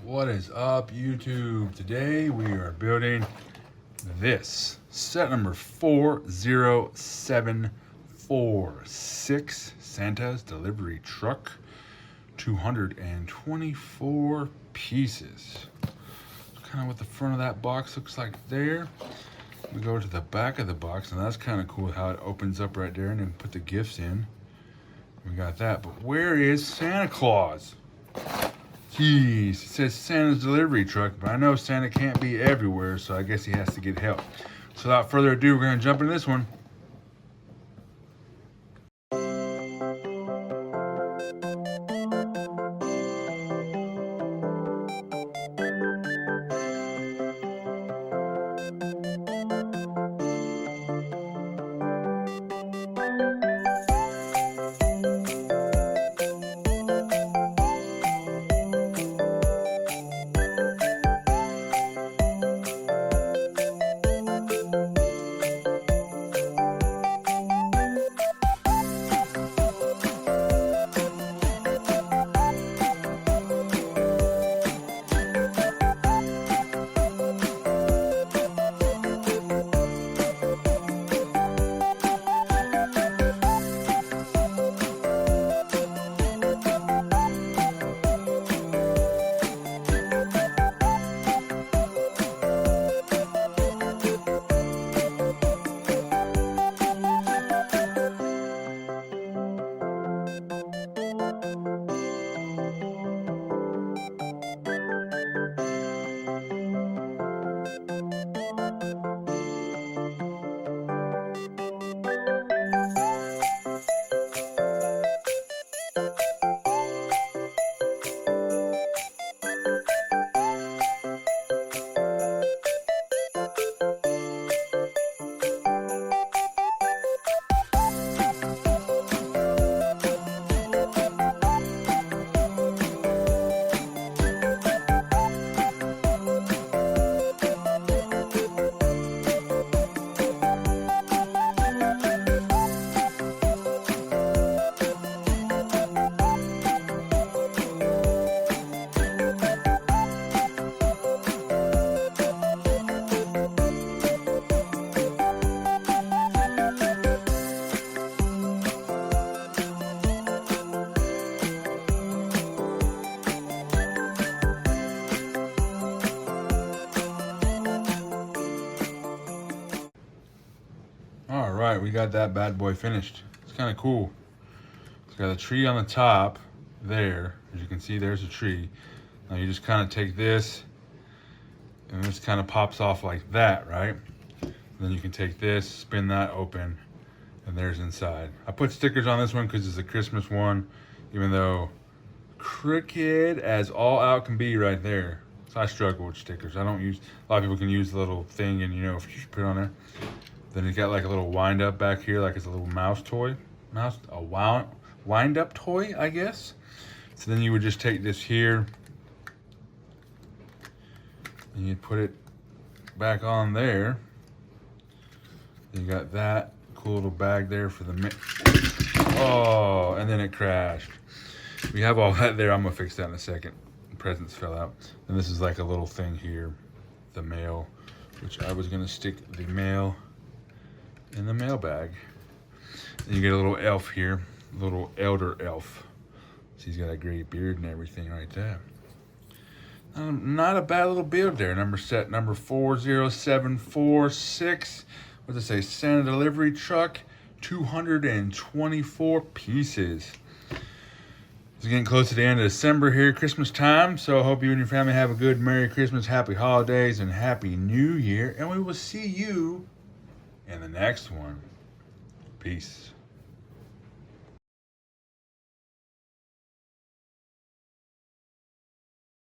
What is up, YouTube? Today we are building this set number 40746 Santa's delivery truck, 224 pieces. That's kind of what the front of that box looks like there. We go to the back of the box, and that's kind of cool how it opens up right there and then put the gifts in. We got that, but where is Santa Claus? Jeez, it says Santa's delivery truck, but I know Santa can't be everywhere, so I guess he has to get help. So without further ado, we're gonna jump into this one. All right, we got that bad boy finished. It's kind of cool. It's got a tree on the top there. As you can see, there's a tree. Now you just kind of take this, and this kind of pops off like that, right? Then you can take this, spin that open, and there's inside. I put stickers on this one because it's a Christmas one, even though crooked as all out can be right there. So I struggle with stickers. I don't use, a lot of people can use the little thing and, you know, if you put it on there. Then you got like a little wind up back here, like it's a little mouse toy. A wind up toy, I guess. So then you would just take this here and you'd put it back on there. Then you got that cool little bag there for the oh, and then it crashed. We have all that there. I'm gonna fix that in a second. The presents fell out. And this is like a little thing here, the mail, which I was gonna stick the mail in the mailbag. Then you get a little elf here, a little elder elf. So he's got a great beard and everything right there. Not a bad little build there. Set number 40746. What does it say? Santa delivery truck, 224 pieces. It's getting close to the end of December here, Christmas time. So I hope you and your family have a good Merry Christmas, Happy Holidays, and Happy New Year. And we will see you in the next one. Peace.